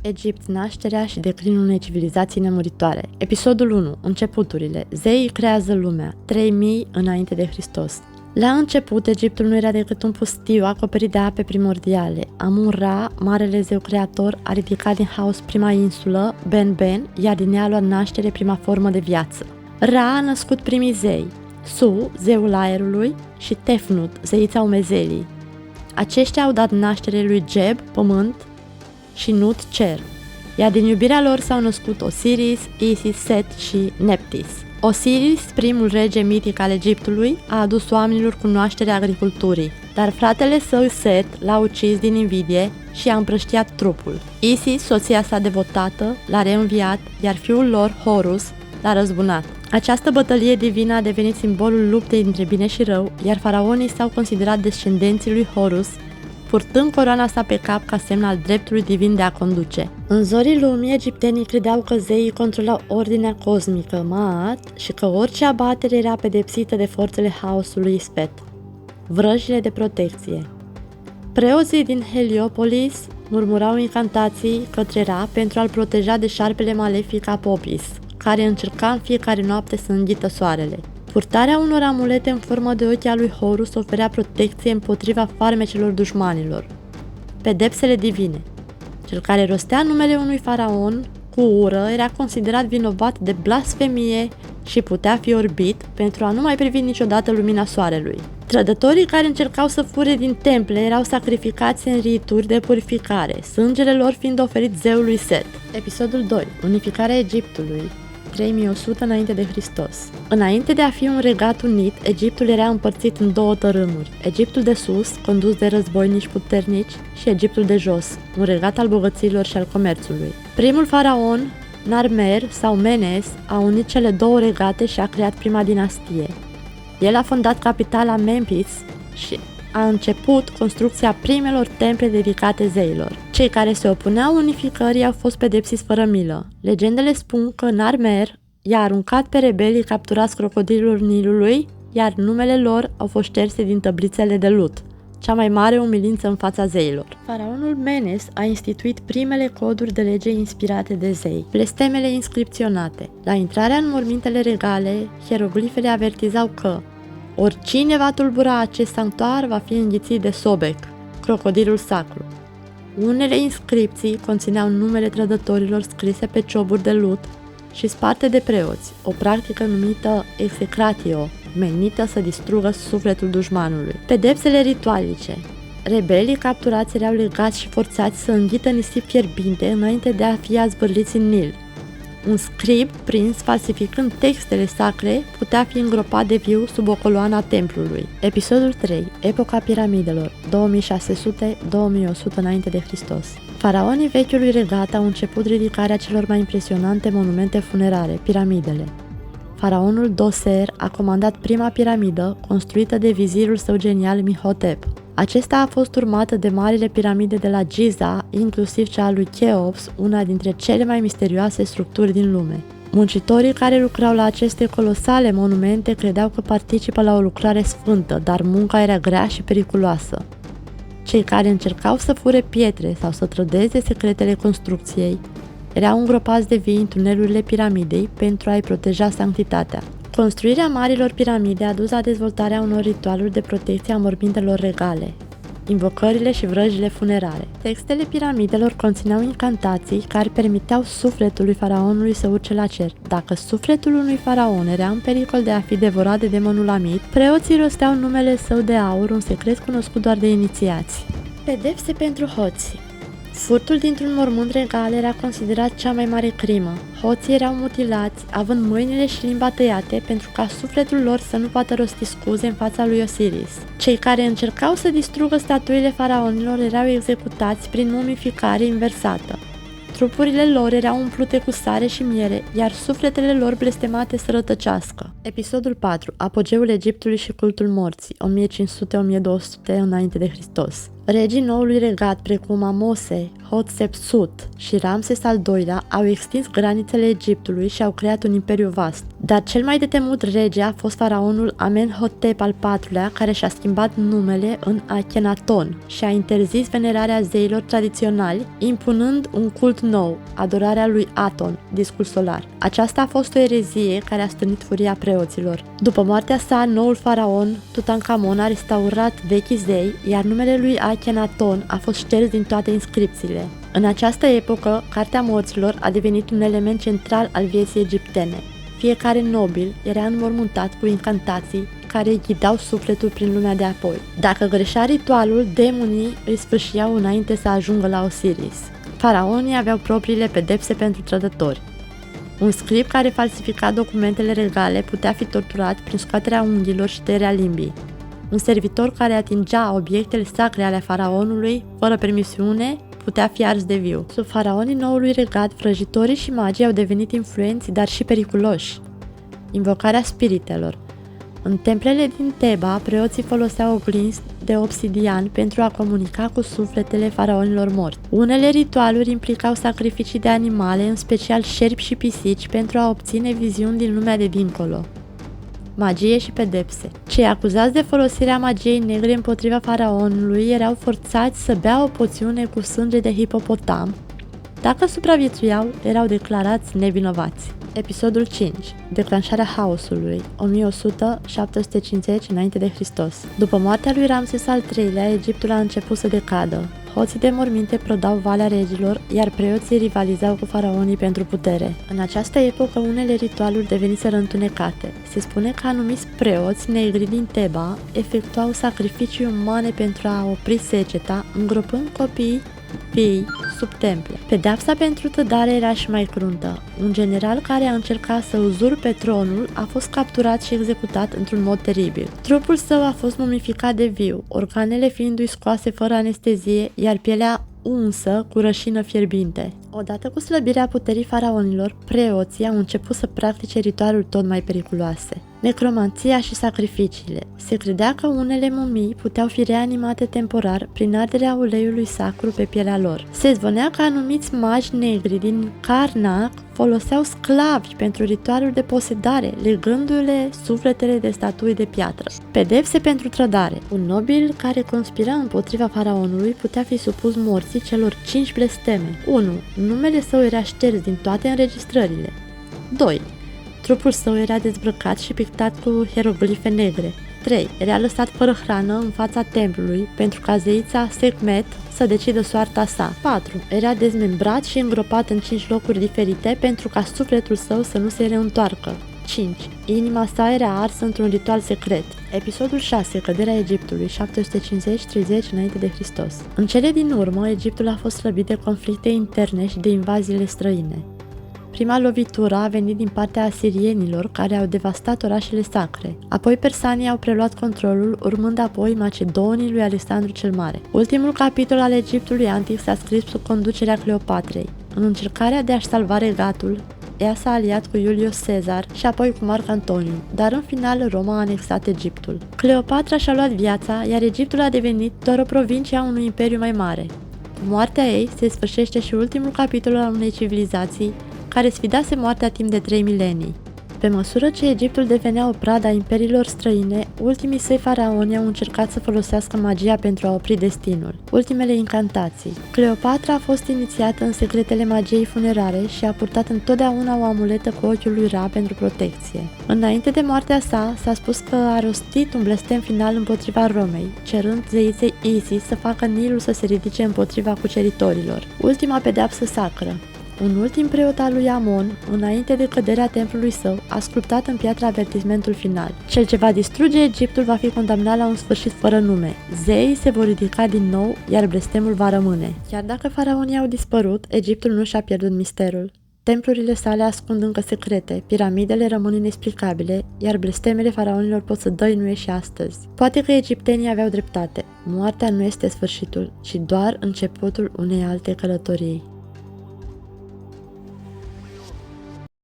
Egipt, nașterea și declinul unei civilizații nemuritoare. Episodul 1. Începuturile. Zeii creează lumea. 3000 înainte de Hristos. La început, Egiptul nu era decât un pustiu acoperit de ape primordiale. Amun-Ra, marele zeu creator, a ridicat din haos prima insulă, Ben-Ben, iar din ea a luat naștere prima formă de viață. Ra a născut primii zei, Su, zeul aerului, și Tefnut, zeița umezelii. Aceștia au dat naștere lui Geb, pământ, și Nut, cer. Iar din iubirea lor s-au născut Osiris, Isis, Set și Neptis. Osiris, primul rege mitic al Egiptului, a adus oamenilor cunoașterea agriculturii, dar fratele său Set l-a ucis din invidie și a împrăștiat trupul. Isis, soția sa devotată, l-a reînviat, iar fiul lor, Horus, l-a răzbunat. Această bătălie divină a devenit simbolul luptei între bine și rău, iar faraonii s-au considerat descendenții lui Horus, purtând coroana sa pe cap ca semn al dreptului divin de a conduce. În zorii lumii, egiptenii credeau că zeii controlau ordinea cosmică, Maat, și că orice abatere era pedepsită de forțele haosului Ispet, vrăjile de protecție. Preoții din Heliopolis murmurau incantații către Ra pentru a-l proteja de șarpele malefic Apopis, care încerca în fiecare noapte să înghită soarele. Purtarea unor amulete în formă de ochi a lui Horus oferea protecție împotriva farmecelor dușmanilor. Pedepsele divine. Cel care rostea numele unui faraon cu ură era considerat vinovat de blasfemie și putea fi orbit pentru a nu mai privi niciodată lumina soarelui. Trădătorii care încercau să fure din temple erau sacrificați în rituri de purificare, sângele lor fiind oferit zeului Set. Episodul 2. Unificarea Egiptului. 3100 înainte de Hristos. Înainte de a fi un regat unit, Egiptul era împărțit în două tărâmuri: Egiptul de sus, condus de războinici puternici, și Egiptul de jos, un regat al bogăților și al comerțului. Primul faraon, Narmer sau Menes, a unit cele două regate și a creat prima dinastie. El a fondat capitala Memphis și a început construcția primelor temple dedicate zeilor. Cei care se opuneau unificării au fost pedepsiți fără milă. Legendele spun că Narmer i-a aruncat pe rebelii capturați crocodililor Nilului, iar numele lor au fost șterse din tablițele de lut, cea mai mare umilință în fața zeilor. Faraonul Menes a instituit primele coduri de lege inspirate de zei, blestemele inscripționate. La intrarea în mormintele regale, hieroglifele avertizau că oricine va tulbura acest sanctuar va fi înghițit de Sobek, crocodilul sacru. Unele inscripții conțineau numele trădătorilor scrise pe cioburi de lut și sparte de preoți, o practică numită execratio, menită să distrugă sufletul dușmanului. Pedepsele ritualice. Rebelii capturați erau legați și forțați să înghită nisip fierbinte înainte de a fi azvârliți în Nil. Un scrib prins falsificând textele sacre putea fi îngropat de viu sub o coloană a templului. Episodul 3. Epoca piramidelor. 2600-2100 înainte de Hristos. Faraonii vechiului regat au început ridicarea celor mai impresionante monumente funerare, piramidele. Faraonul Doser a comandat prima piramidă, construită de vizirul său genial Mihotep. Acesta a fost urmată de marile piramide de la Giza, inclusiv cea a lui Cheops, una dintre cele mai misterioase structuri din lume. Muncitorii care lucrau la aceste colosale monumente credeau că participă la o lucrare sfântă, dar munca era grea și periculoasă. Cei care încercau să fure pietre sau să trădeze secretele construcției erau îngropați de vii în tunelurile piramidei pentru a-i proteja sanctitatea. Construirea marilor piramide a dus la dezvoltarea unor ritualuri de protecție a mormintelor regale, invocările și vrăjile funerare. Textele piramidelor conțineau incantații care permiteau sufletului faraonului să urce la cer. Dacă sufletul unui faraon era în pericol de a fi devorat de demonul Amit, preoții rosteau numele său de aur, un secret cunoscut doar de inițiați. Pedepse pentru hoți. Furtul dintr-un mormânt regal era considerat cea mai mare crimă. Hoții erau mutilați, având mâinile și limba tăiate, pentru ca sufletul lor să nu poată rosti scuze în fața lui Osiris. Cei care încercau să distrugă statuile faraonilor erau executați prin mumificare inversată. Trupurile lor erau umplute cu sare și miere, iar sufletele lor blestemate să rătăcească. Episodul 4. Apogeul Egiptului și cultul morții, 1500-1200 înainte de Hristos. Regii noului regat, precum Amose, Hatshepsut și Ramses al II-lea, au extins granițele Egiptului și au creat un imperiu vast. Dar cel mai de temut rege a fost faraonul Amenhotep al IV-lea, care și-a schimbat numele în Akhenaton și a interzis venerarea zeilor tradiționali, impunând un cult nou, adorarea lui Aton, discul solar. Aceasta a fost o erezie care a stârnit furia preoților. După moartea sa, noul faraon, Tutankhamon, a restaurat vechii zei, iar numele lui Akhenaton a fost șters din toate inscripțiile. În această epocă, Cartea Morților a devenit un element central al vieții egiptene. Fiecare nobil era înmormântat cu incantații care îi ghidau sufletul prin lumea de apoi. Dacă greșea ritualul, demonii îi sfârșiau înainte să ajungă la Osiris. Faraonii aveau propriile pedepse pentru trădători. Un scrib care falsifica documentele regale putea fi torturat prin scoaterea unghiilor și tăierea limbii. Un servitor care atingea obiectele sacre ale faraonului, fără permisiune, putea fi ars de viu. Sub faraonii noului regat, vrăjitorii și magii au devenit influenți, dar și periculoși. Invocarea spiritelor. În templele din Teba, preoții foloseau oglinzi de obsidian pentru a comunica cu sufletele faraonilor morți. Unele ritualuri implicau sacrificii de animale, în special șerpi și pisici, pentru a obține viziuni din lumea de dincolo. Magie și pedepse. Cei acuzați de folosirea magiei negre împotriva faraonului erau forțați să bea o poțiune cu sânge de hipopotam. Dacă supraviețuiau, erau declarați nevinovați. Episodul 5. Declanșarea haosului, 1100-750 înainte de Hristos. După moartea lui Ramses al III-lea, Egiptul a început să decadă. Hoții de morminte prodau Valea Regilor, iar preoții rivalizau cu faraonii pentru putere. În această epocă, unele ritualuri deveniseră întunecate. Se spune că anumiți preoți negri din Teba efectuau sacrificii umane pentru a opri seceta, îngropând copiii vii sub temple. Pedeapsa pentru trădare era și mai cruntă. Un general care a încercat să uzurpe tronul a fost capturat și executat într-un mod teribil. Trupul său a fost mumificat de viu, organele fiindu-i scoase fără anestezie, iar pielea unsă cu rășină fierbinte. Odată cu slăbirea puterii faraonilor, preoții au început să practice ritualuri tot mai periculoase. Necromanția și sacrificiile. Se credea că unele mumii puteau fi reanimate temporar prin arderea uleiului sacru pe pielea lor. Se zvonea că anumiți magi negri din Karnak foloseau sclavi pentru ritualuri de posedare, legându-le sufletele de statui de piatră. Pedepse pentru trădare. Un nobil care conspira împotriva faraonului putea fi supus morții celor 5 blesteme. 1. Numele său era șters din toate înregistrările. 2. Trupul său era dezbrăcat și pictat cu hieroglife negre. 3. Era lăsat fără hrană în fața templului pentru ca zeița Sekhmet să decidă soarta sa. 4. Era dezmembrat și îngropat în 5 locuri diferite pentru ca sufletul său să nu se reîntoarcă. 5. Inima sa era arsă într-un ritual secret. Episodul 6. Căderea Egiptului, 750-30 înainte de Hristos. În cele din urmă, Egiptul a fost slăbit de conflicte interne și de invaziile străine. Prima lovitură a venit din partea asirienilor, care au devastat orașele sacre. Apoi persanii au preluat controlul, urmând apoi macedonii lui Alexandru cel Mare. Ultimul capitol al Egiptului antic s-a scris sub conducerea Cleopatrei. În încercarea de a-și salva regatul, ea s-a aliat cu Iulius Cezar și apoi cu Marc Antoniu, dar în final Roma a anexat Egiptul. Cleopatra și-a luat viața, iar Egiptul a devenit doar o provincie a unui imperiu mai mare. Cu moartea ei se sfârșește și ultimul capitol al unei civilizații care sfidase moartea timp de 3 milenii. Pe măsură ce Egiptul devenea o pradă a imperiilor străine, ultimii săi faraoni au încercat să folosească magia pentru a opri destinul. Ultimele incantații. Cleopatra a fost inițiată în secretele magiei funerare și a purtat întotdeauna o amuletă cu ochiul lui Ra pentru protecție. Înainte de moartea sa, s-a spus că a rostit un blestem final împotriva Romei, cerând zeiței Isis să facă Nilul să se ridice împotriva cuceritorilor. Ultima pedeapsă sacră. Un ultim preot al lui Amon, înainte de căderea templului său, a sculptat în piatră avertismentul final. Cel ce va distruge Egiptul va fi condamnat la un sfârșit fără nume. Zeii se vor ridica din nou, iar blestemul va rămâne. Chiar dacă faraonii au dispărut, Egiptul nu și-a pierdut misterul. Templurile sale ascund încă secrete, piramidele rămân inexplicabile, iar blestemele faraonilor pot să dăinuie și astăzi. Poate că egiptenii aveau dreptate. Moartea nu este sfârșitul, ci doar începutul unei alte călătorii.